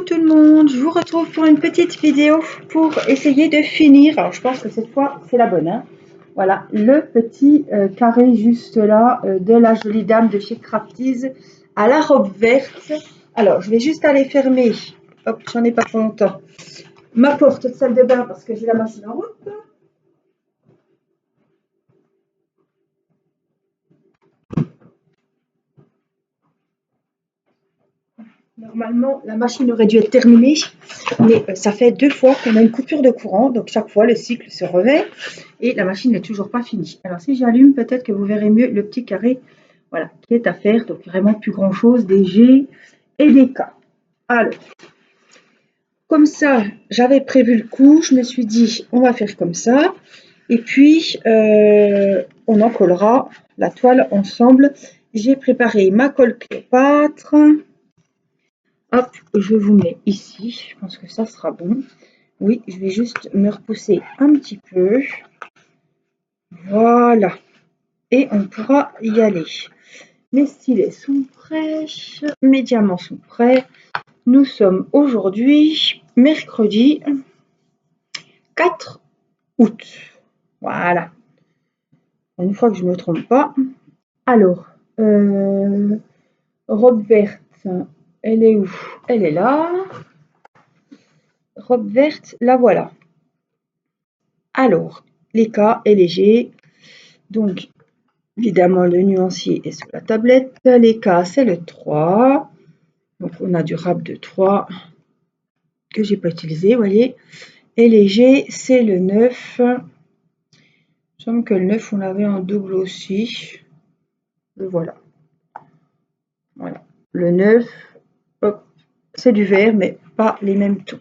tout le monde, je vous retrouve pour une petite vidéo pour essayer de finir. Alors je pense que cette fois c'est la bonne. Voilà, le petit carré juste là de la jolie dame de chez Crafties à la robe verte. Alors je vais juste aller fermer, hop, j'en ai pas pour longtemps, ma porte de salle de bain parce que j'ai la machine en route. Normalement, la machine aurait dû être terminée, mais ça fait 2 fois qu'on a une coupure de courant, donc chaque fois le cycle se remet et la machine n'est toujours pas finie. Alors si j'allume, peut-être que vous verrez mieux le petit carré, voilà, qui est à faire, donc vraiment plus grand chose, des G et des K. Alors, comme ça, j'avais prévu le coup, je me suis dit, on va faire comme ça, et puis on en collera la toile ensemble. J'ai préparé ma colle Cléopâtre. Hop, je vous mets ici, je pense que ça sera bon. Oui, je vais juste me repousser un petit peu. Voilà. Et on pourra y aller. Mes stylets sont prêts, mes diamants sont prêts. Nous sommes aujourd'hui mercredi 4 août. Voilà. Une fois que je ne me trompe pas. Alors, robe verte, elle est où? Elle est là. Robe verte, la voilà. Alors, les K et les G, donc évidemment le nuancier est sur la tablette, les K c'est le 3, donc on a du râpe de 3 que j'ai pas utilisé, vous voyez, et les G c'est le 9, il me semble que le 9 on l'avait en double aussi, le voilà, voilà, le 9, c'est du vert mais pas les mêmes tons.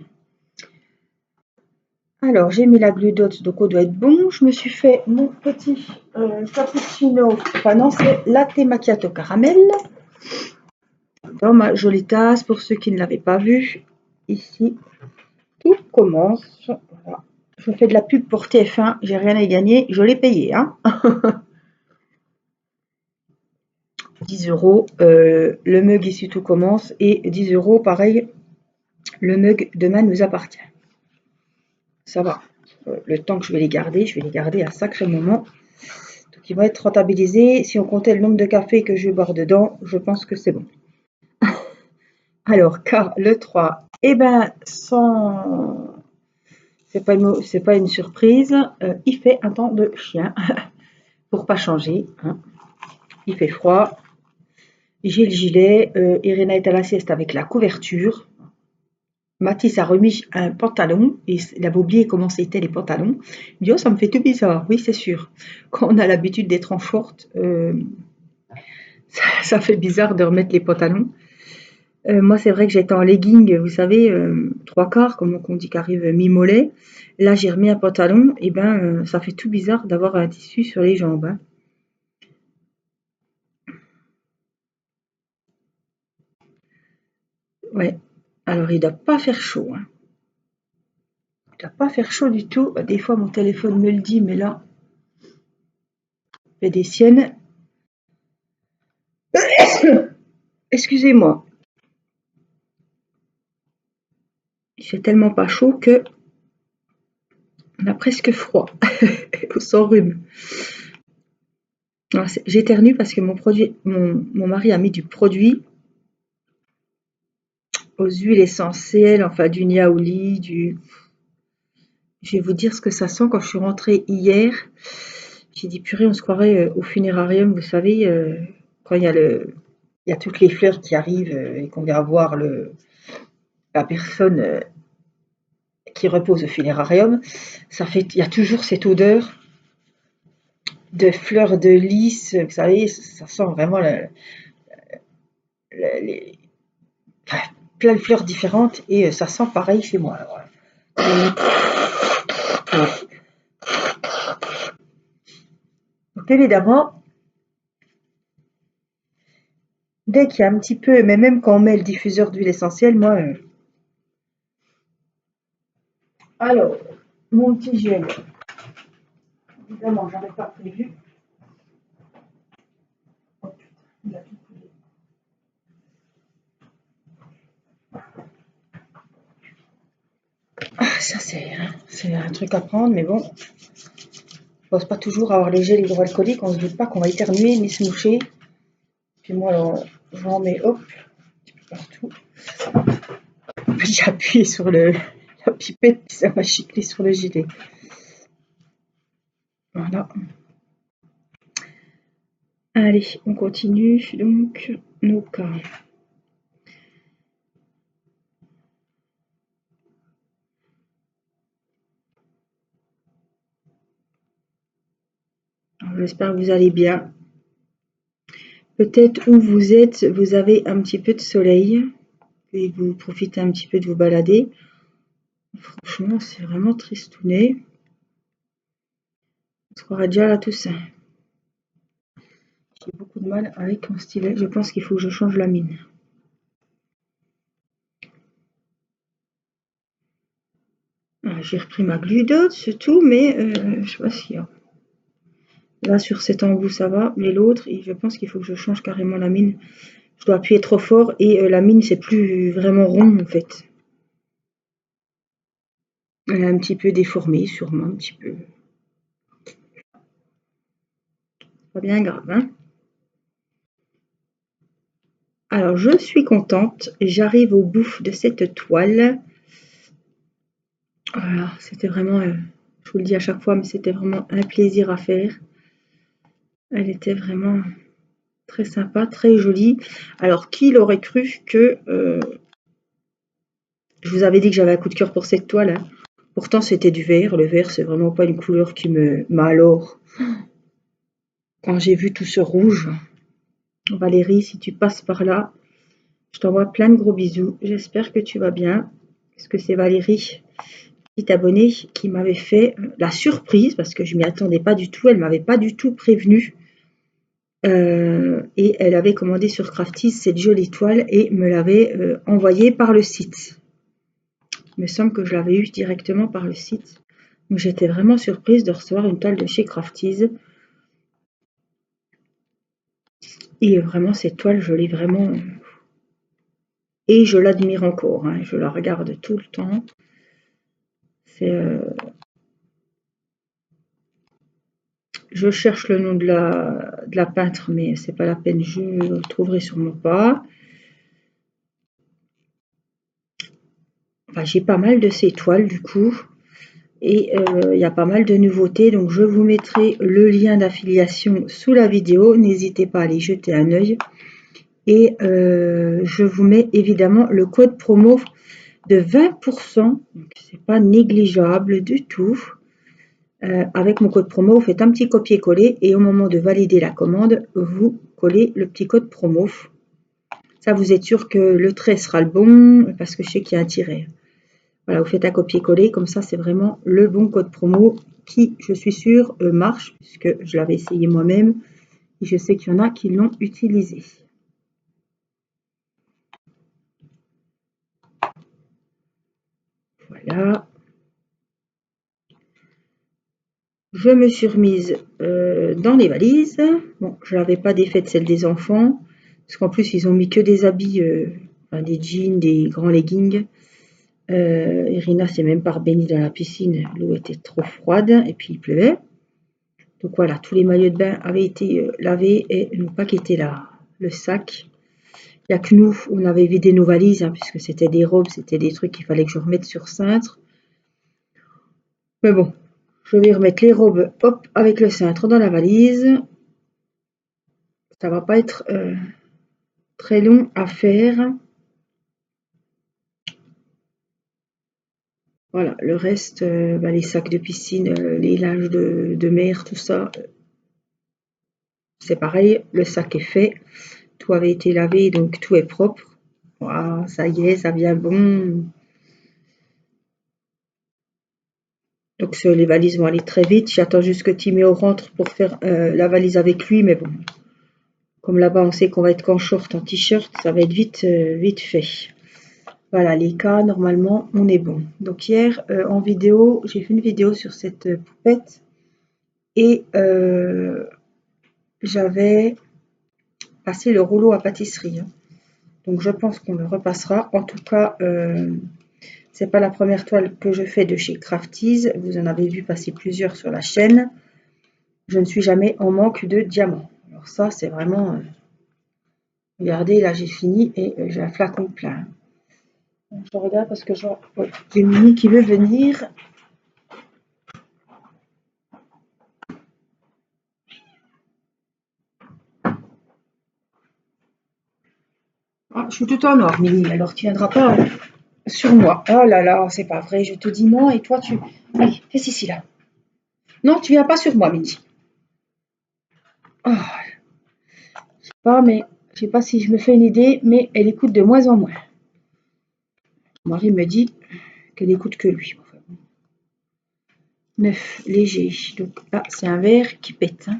Alors, j'ai mis la glue dots, donc on doit être bon. Je me suis fait mon petit cappuccino, enfin non, c'est latte macchiato caramel. Dans ma jolie tasse, pour ceux qui ne l'avaient pas vu, ici, tout commence. Voilà. Je fais de la pub pour TF1, j'ai rien à gagner, je l'ai payé. Hein. 10 €, le mug ici tout commence, et 10 € pareil, le mug demain nous appartient. Ça va. Le temps que je vais les garder un sacré moment. Donc ils vont être rentabilisés. Si on comptait le nombre de cafés que je bois dedans, je pense que c'est bon. Alors, K, le 3, eh ben, sans... c'est pas une surprise. Il fait un temps de chien, pour pas changer. Hein. Il fait froid. J'ai le gilet. Irina est à la sieste avec la couverture. Mathis a remis un pantalon et il avait oublié comment c'était les pantalons. Il dit, oh, ça me fait tout bizarre. Oui, c'est sûr. Quand on a l'habitude d'être en short, ça fait bizarre de remettre les pantalons. Moi, c'est vrai que j'étais en legging, vous savez, 3/4, comme on dit, qui arrive mi-mollet. Là, j'ai remis un pantalon, et ben, ça fait tout bizarre d'avoir un tissu sur les jambes. Hein. Ouais. Alors, il doit pas faire chaud. Hein. Il doit pas faire chaud du tout. Des fois, mon téléphone me le dit, mais là, fait des siennes. Excusez-moi. Il fait tellement pas chaud que on a presque froid. Sans rhume. J'éternue parce que mon mari a mis du produit aux huiles essentielles, enfin du niaouli, je vais vous dire ce que ça sent quand je suis rentrée hier. J'ai dit purée, on se croirait au funérarium, vous savez, quand il y a toutes les fleurs qui arrivent et qu'on vient voir la personne qui repose au funérarium. Il y a toujours cette odeur de fleurs de lys, vous savez, ça sent vraiment enfin, plein de fleurs différentes et ça sent pareil chez moi. Donc évidemment, dès qu'il y a un petit peu, mais même quand on met le diffuseur d'huile essentielle, moi... Alors, mon petit gel, évidemment, j'en ai pas prévu. Oh, il a tout coulé. Ça c'est un truc à prendre, mais bon, je pense pas toujours avoir les gels hydroalcooliques, on se doute pas qu'on va éternuer ni se moucher. Puis moi, alors, j'en mets hop, partout. J'ai appuyé sur la pipette, puis ça m'a giclé sur le gilet. Voilà. Allez, on continue donc nos cas. J'espère que vous allez bien. Peut-être où vous êtes, vous avez un petit peu de soleil et vous profitez un petit peu de vous balader. Franchement, c'est vraiment tristounet. On se croirait déjà à la Toussaint. J'ai beaucoup de mal avec mon stylet. Je pense qu'il faut que je change la mine. J'ai repris ma gludote, c'est tout, mais je sais pas s'il y a. Là, sur cet embout, ça va, mais l'autre, je pense qu'il faut que je change carrément la mine. Je dois appuyer trop fort et la mine, c'est plus vraiment rond en fait. Elle est un petit peu déformée, sûrement, un petit peu. Pas bien grave, hein. Alors, je suis contente. J'arrive au bout de cette toile. Voilà, c'était vraiment, je vous le dis à chaque fois, mais c'était vraiment un plaisir à faire. Elle était vraiment très sympa, très jolie. Alors, qui l'aurait cru que... je vous avais dit que j'avais un coup de cœur pour cette toile, hein. Pourtant, c'était du vert. Le vert, c'est vraiment pas une couleur qui me... Mais alors, quand j'ai vu tout ce rouge, Valérie, si tu passes par là, je t'envoie plein de gros bisous. J'espère que tu vas bien. Parce que c'est Valérie, petite abonnée, qui m'avait fait la surprise, parce que je m'y attendais pas du tout. Elle m'avait pas du tout prévenue. Et elle avait commandé sur Crafties cette jolie toile et me l'avait envoyée par le site. Il me semble que je l'avais eu directement par le site. Donc j'étais vraiment surprise de recevoir une toile de chez Crafties. Et vraiment, cette toile, je l'ai vraiment... Et je l'admire encore, hein. Je la regarde tout le temps. C'est... Je cherche le nom de la peintre, mais c'est pas la peine, je le trouverai sûrement pas. Enfin, j'ai pas mal de ces toiles du coup. Et il y a pas mal de nouveautés, donc je vous mettrai le lien d'affiliation sous la vidéo. N'hésitez pas à aller jeter un œil. Et je vous mets évidemment le code promo de 20%, donc c'est pas négligeable du tout. Avec mon code promo, vous faites un petit copier-coller et au moment de valider la commande, vous collez le petit code promo. Ça, vous êtes sûr que le trait sera le bon, parce que je sais qu'il y a un tiret. Voilà, vous faites un copier-coller, comme ça, c'est vraiment le bon code promo qui, je suis sûre, marche, puisque je l'avais essayé moi-même et je sais qu'il y en a qui l'ont utilisé. Voilà. Je me suis remise dans les valises. Bon, je n'avais pas défaite celle des enfants, parce qu'en plus, ils ont mis que des habits, enfin, des jeans, des grands leggings. Irina s'est même pas baignée dans la piscine, l'eau était trop froide et puis il pleuvait. Donc voilà, tous les maillots de bain avaient été lavés et n'ont pas quitté le sac. Il n'y a que nous, on avait vidé nos valises, hein, puisque c'était des robes, c'était des trucs qu'il fallait que je remette sur cintre. Mais bon, je vais remettre les robes, hop, avec le cintre dans la valise. Ça va pas être très long à faire. Voilà, le reste, les sacs de piscine, les linges de mer, tout ça, c'est pareil, le sac est fait. Tout avait été lavé, donc tout est propre. Voilà, ça y est, ça vient bon. Donc les valises vont aller très vite. J'attends juste que Timéo rentre pour faire la valise avec lui, mais bon. Comme là-bas, on sait qu'on va être qu'en short, en t-shirt, ça va être vite fait. Voilà, les cas, normalement, on est bon. Donc hier, en vidéo, j'ai fait une vidéo sur cette poupette et j'avais passé le rouleau à pâtisserie, hein. Donc je pense qu'on le repassera. En tout cas, C'est pas la première toile que je fais de chez Crafties. Vous en avez vu passer plusieurs sur la chaîne. Je ne suis jamais en manque de diamants. Alors ça, c'est vraiment... regardez, là, j'ai fini et j'ai un flacon plein. Je regarde parce que j'ai Mini qui veut venir. Ah, je suis tout en or, Mini, alors tu viendras pas sur moi. Oh là là, c'est pas vrai, je te dis non et toi tu... Allez, fais ici là. Non, tu viens pas sur moi, Mini. Oh, je sais pas, mais je sais pas si je me fais une idée, mais elle écoute de moins en moins. Mon mari me dit qu'elle écoute que lui. 9, léger. Donc là, c'est un verre qui pète. Hein.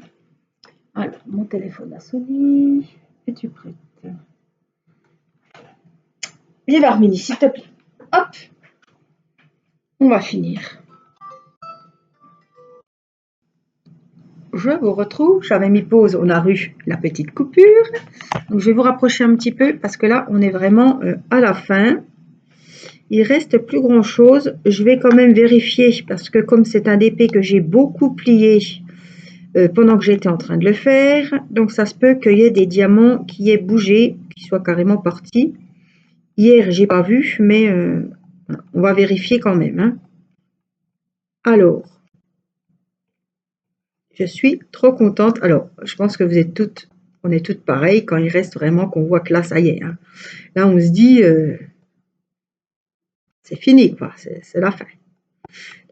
Alors, mon téléphone a sonné. Es-tu prête? Viens voir, Mini, s'il te plaît. Hop, on va finir. Je vous retrouve. J'avais mis pause, on a eu la petite coupure. Donc, je vais vous rapprocher un petit peu parce que là, on est vraiment à la fin. Il reste plus grand chose. Je vais quand même vérifier parce que comme c'est un DP que j'ai beaucoup plié pendant que j'étais en train de le faire, donc ça se peut qu'il y ait des diamants qui aient bougé, qui soient carrément partis. Hier, j'ai pas vu, mais on va vérifier quand même. Hein. Alors, je suis trop contente. Alors, je pense que vous êtes toutes, on est toutes pareilles quand il reste vraiment qu'on voit que là, ça y est. Hein. Là, on se dit, c'est fini, quoi. C'est la fin.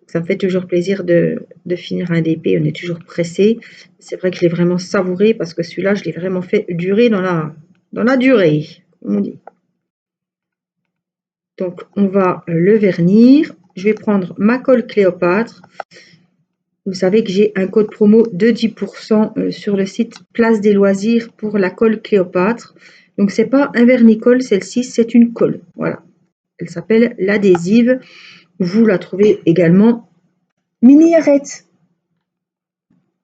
Ça me fait toujours plaisir de finir un DP. On est toujours pressé. C'est vrai que je l'ai vraiment savouré parce que celui-là, je l'ai vraiment fait durer dans la durée, comme on dit. Donc, on va le vernir. Je vais prendre ma colle Cléopâtre. Vous savez que j'ai un code promo de 10% sur le site Place des Loisirs pour la colle Cléopâtre. Donc, c'est pas un vernicole, celle-ci, c'est une colle. Voilà. Elle s'appelle l'adhésive. Vous la trouvez également. Mini, arrête!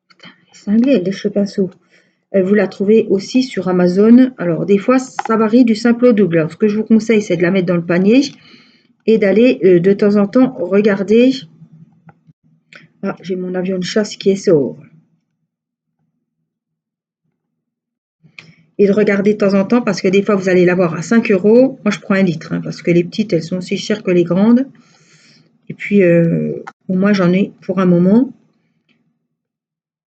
Putain, elle est cinglée, elle lèche le pinceau. Vous la trouvez aussi sur Amazon. Alors, des fois, ça varie du simple au double. Alors, ce que je vous conseille, c'est de la mettre dans le panier et d'aller de temps en temps regarder. Ah, j'ai mon avion de chasse qui est sort. Et de regarder de temps en temps parce que des fois, vous allez l'avoir à 5 €. Moi, je prends 1 litre hein, parce que les petites, elles sont aussi chères que les grandes. Et puis, au moins, j'en ai pour un moment.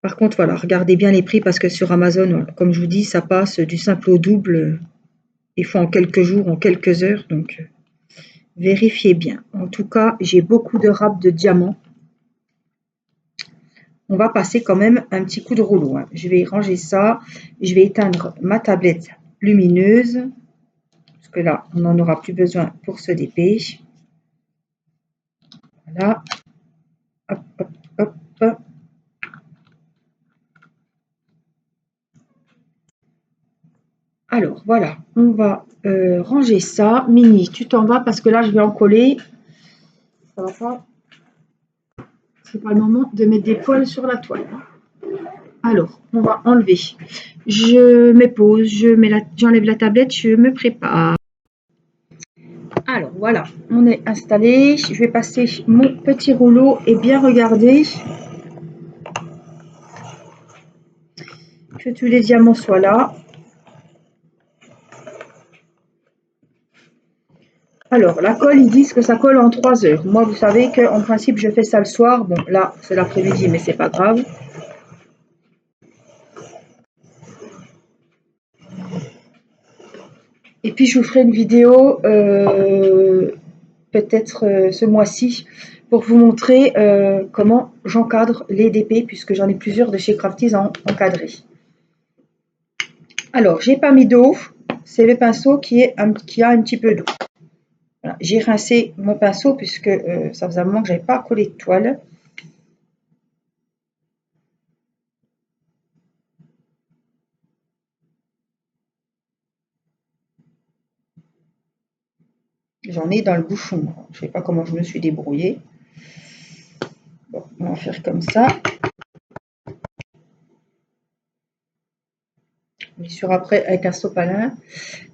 Par contre, voilà, regardez bien les prix parce que sur Amazon, voilà, comme je vous dis, ça passe du simple au double. Des fois en quelques jours, en quelques heures. Donc, vérifiez bien. En tout cas, j'ai beaucoup de râpes de diamants. On va passer quand même un petit coup de rouleau. Hein. Je vais ranger ça. Je vais éteindre ma tablette lumineuse. Parce que là, on n'en aura plus besoin pour ce DP. Voilà. Hop, hop, hop, hop. Alors, voilà. On va ranger ça. Mini, tu t'en vas parce que là, je vais en coller. Ça va pas. C'est pas le moment de mettre des poils sur la toile. Alors, on va enlever. Je me pose, j'enlève la tablette, je me prépare. Alors, voilà, on est installé. Je vais passer mon petit rouleau et bien regarder que tous les diamants soient là. Alors, la colle, ils disent que ça colle en 3 heures. Moi, vous savez qu'en principe, je fais ça le soir. Bon, là, c'est l'après-midi, mais c'est pas grave. Et puis, je vous ferai une vidéo peut-être ce mois-ci pour vous montrer comment j'encadre les DP puisque j'en ai plusieurs de chez Crafties encadrés. Alors, j'ai pas mis d'eau, c'est le pinceau qui a un petit peu d'eau. Voilà. J'ai rincé mon pinceau puisque ça faisait un moment que j'avais pas collé de toile. J'en ai dans le bouchon. Je sais pas comment je me suis débrouillée. Bon, on va faire comme ça. Bien sûr, après avec un sopalin.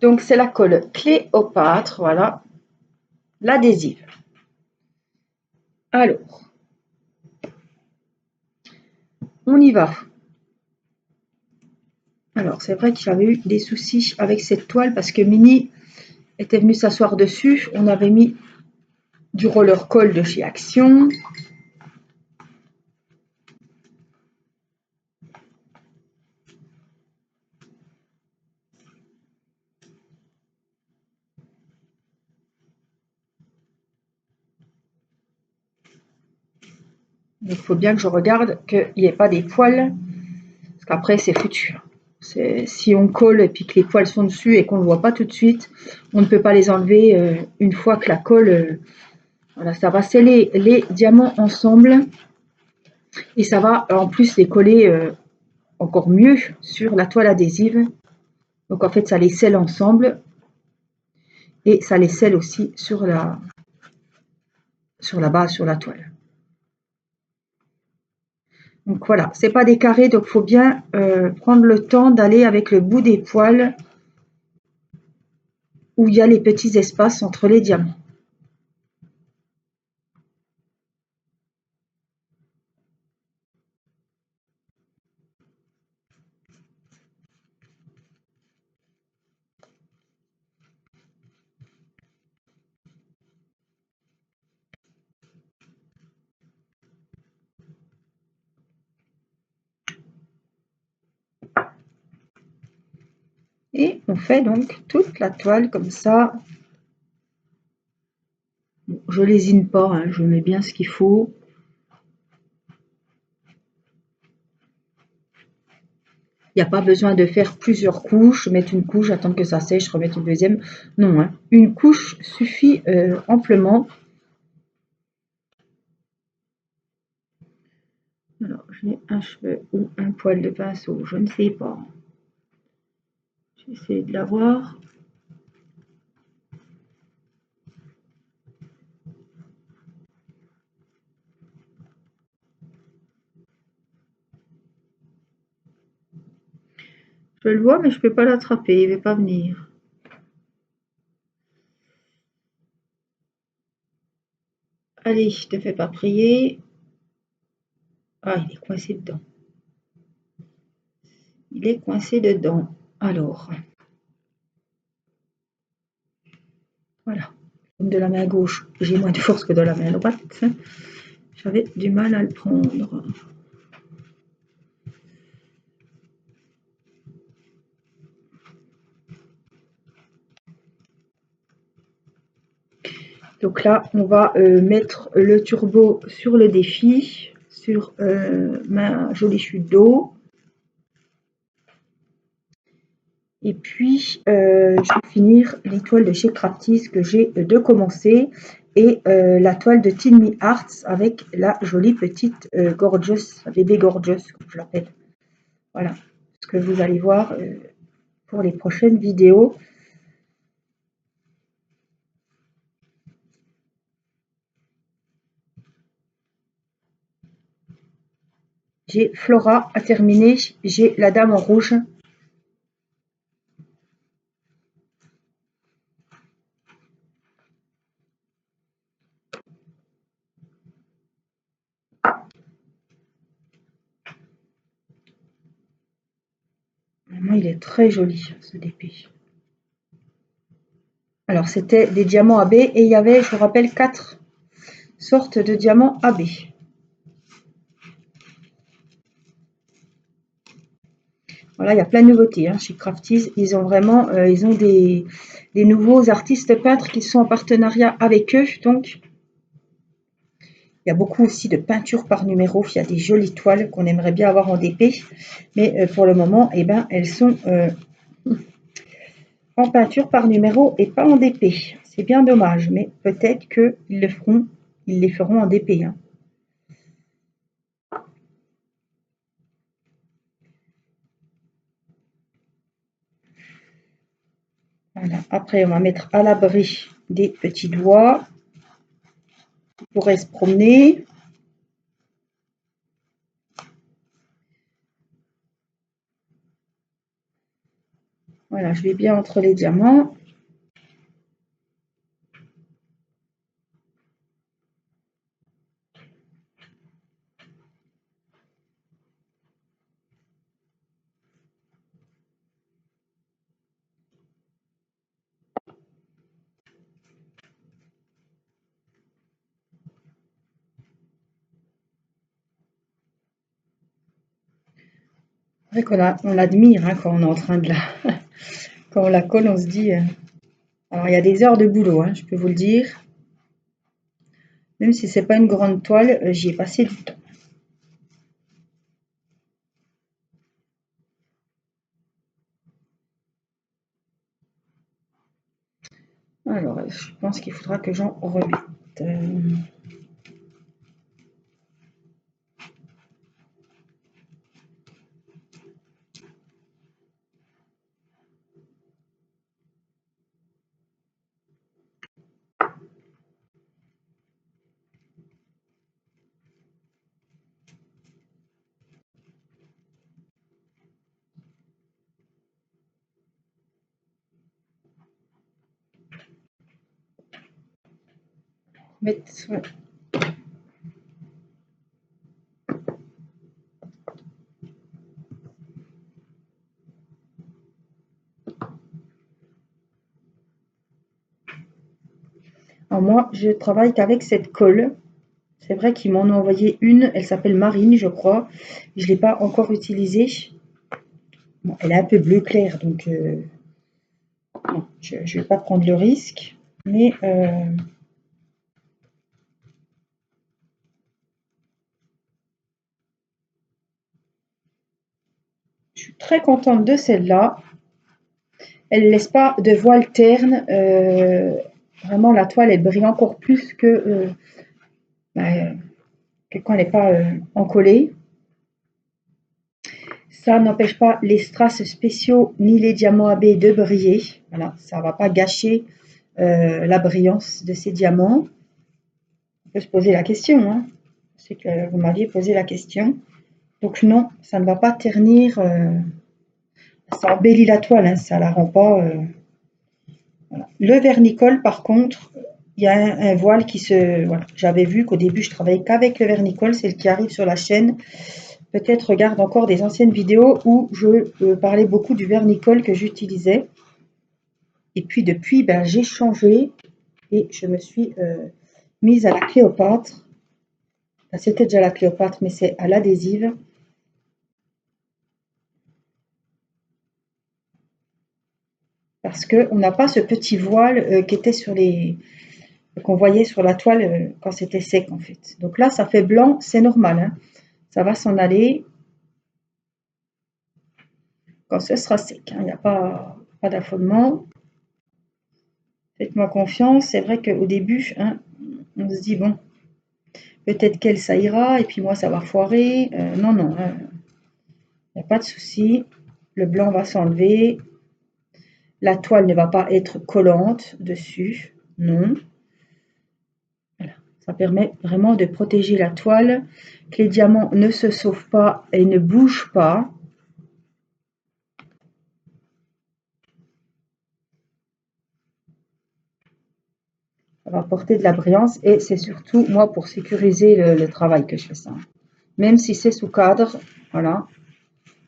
Donc, c'est la colle Cléopâtre, voilà, l'adhésive. Alors, on y va. Alors, c'est vrai que j'avais eu des soucis avec cette toile parce que Mini était venue s'asseoir dessus. On avait mis du roller coll de chez Action. Il faut bien que je regarde qu'il n'y ait pas des poils, parce qu'après c'est foutu. Si on colle et puis que les poils sont dessus et qu'on ne le voit pas tout de suite, on ne peut pas les enlever une fois que la colle, voilà, ça va sceller les diamants ensemble et ça va en plus les coller encore mieux sur la toile adhésive. Donc en fait ça les scelle ensemble et ça les scelle aussi sur la base, sur la toile. Donc voilà, c'est pas des carrés, donc il faut bien prendre le temps d'aller avec le bout des poils où il y a les petits espaces entre les diamants. Et on fait donc toute la toile comme ça. Je lésine pas, hein, je mets bien ce qu'il faut. Il n'y a pas besoin de faire plusieurs couches, mettre une couche, attendre que ça sèche, remettre une deuxième. Non, hein, une couche suffit amplement. Alors, j'ai un cheveu ou un poil de pinceau, je ne sais pas. J'essaie de l'avoir. Je le vois, mais je ne peux pas l'attraper, il ne veut pas venir. Allez, je te fais pas prier. Ah, il est coincé dedans. Il est coincé dedans. Alors, voilà. Comme de la main gauche, j'ai moins de force que de la main droite. J'avais du mal à le prendre. Donc là, on va mettre le turbo sur le défi, sur ma jolie chute d'eau. Et puis, je vais finir les toiles de chez Crafties que j'ai de commencer et la toile de Tin Me Arts avec la jolie petite Gorgeous, bébé Gorgeous, comme je l'appelle. Voilà ce que vous allez voir pour les prochaines vidéos. J'ai Flora à terminer, j'ai la dame en rouge. Vraiment, il est très joli ce DP. Alors c'était des diamants AB et il y avait, je vous rappelle, 4 sortes de diamants AB. Voilà, il y a plein de nouveautés hein, chez Crafties. Ils ont vraiment ils ont des nouveaux artistes peintres qui sont en partenariat avec eux. Donc, il y a beaucoup aussi de peintures par numéro. Il y a des jolies toiles qu'on aimerait bien avoir en DP. Mais pour le moment, eh ben, elles sont en peinture par numéro et pas en DP. C'est bien dommage, mais peut-être qu'ils les feront en DP. Hein. Voilà. Après, on va mettre à l'abri des petits doigts qui pourraient se promener. Voilà, je vais bien entre les diamants. vrai on admire hein, quand on est en train de la... quand on la colle, on se dit... Alors, il y a des heures de boulot, hein, je peux vous le dire. Même si c'est pas une grande toile, j'y ai passé du temps. Alors, je pense qu'il faudra que j'en remette. Mettre... Alors moi, je travaille qu'avec cette colle. C'est vrai qu'ils m'en ont envoyé une, elle s'appelle Marine, je crois. Je ne l'ai pas encore utilisée. Bon, elle est un peu bleu clair, donc non, je ne vais pas prendre le risque. Mais je suis très contente de celle-là. Elle ne laisse pas de voile terne. Vraiment, la toile, elle brille encore plus que quand elle n'est pas encollée. Ça n'empêche pas les strass spéciaux ni les diamants AB de briller. Voilà, ça ne va pas gâcher la brillance de ces diamants. On peut se poser la question. Hein. Je sais que vous m'aviez posé la question. Donc non, ça ne va pas ternir. Ça embellit la toile, hein, ça ne la rend pas... Voilà. Le vernicole, par contre, il y a un voile qui se... Voilà. J'avais vu qu'au début, je travaillais qu'avec le vernicole, c'est le qui arrive sur la chaîne. Peut-être regarde encore des anciennes vidéos où je parlais beaucoup du vernicole que j'utilisais. Et puis depuis, ben, j'ai changé et je me suis mise à la Cléopâtre. Ben, c'était déjà la Cléopâtre, mais c'est à l'adhésive. Parce qu'on n'a pas ce petit voile qui était sur les... qu'on voyait sur la toile quand c'était sec en fait. Donc là, ça fait blanc, c'est normal. Hein. Ça va s'en aller quand ce sera sec. Il n'y a pas d'affolement. Faites-moi confiance. C'est vrai qu'au début, hein, on se dit, bon, peut-être qu'elle, ça ira, et puis moi, ça va foirer. Non, non, il n'y a pas de souci. Le blanc va s'enlever. La toile ne va pas être collante dessus. Non. Voilà. Ça permet vraiment de protéger la toile, que les diamants ne se sauvent pas et ne bougent pas. Ça va apporter de la brillance et c'est surtout, moi, pour sécuriser le travail que je fais ça. Même si c'est sous cadre, voilà.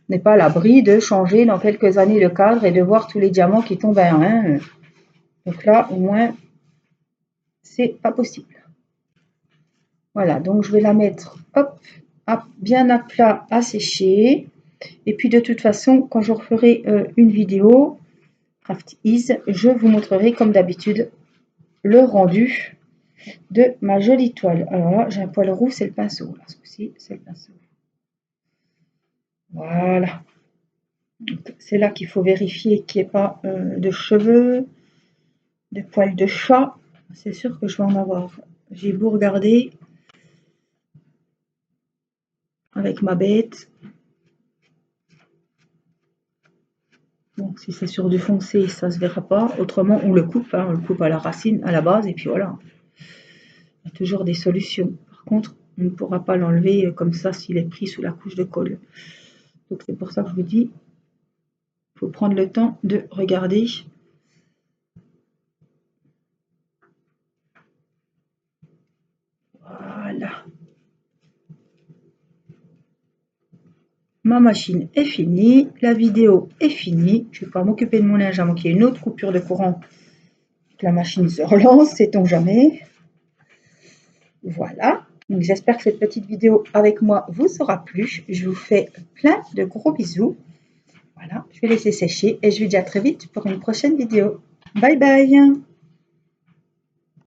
On n'est pas à l'abri de changer dans quelques années le cadre et de voir tous les diamants qui tombent à un. Donc là, au moins, c'est pas possible. Voilà, donc je vais la mettre hop, bien à plat à sécher. Et puis de toute façon, quand je referai une vidéo Craft Ease, je vous montrerai comme d'habitude le rendu de ma jolie toile. Alors là, j'ai un poil roux, c'est le pinceau. Là, ce coup-ci, c'est le pinceau. Voilà. C'est là qu'il faut vérifier qu'il n'y ait pas de cheveux, de poils de chat. C'est sûr que je vais en avoir. J'ai beau regarder avec ma bête. Bon, si c'est sur du foncé, ça ne se verra pas. Autrement, on le coupe. Hein, on le coupe à la racine, à la base, et puis voilà. Il y a toujours des solutions. Par contre, on ne pourra pas l'enlever comme ça s'il est pris sous la couche de colle. Donc c'est pour ça que je vous dis, il faut prendre le temps de regarder. Voilà. Ma machine est finie, la vidéo est finie. Je ne vais pas m'occuper de mon linge à moins qu'il y ait une autre coupure de courant. Que la machine se relance, sait-on jamais. Voilà. Donc j'espère que cette petite vidéo avec moi vous aura plu. Je vous fais plein de gros bisous. Voilà, je vais laisser sécher et je vous dis à très vite pour une prochaine vidéo. Bye bye!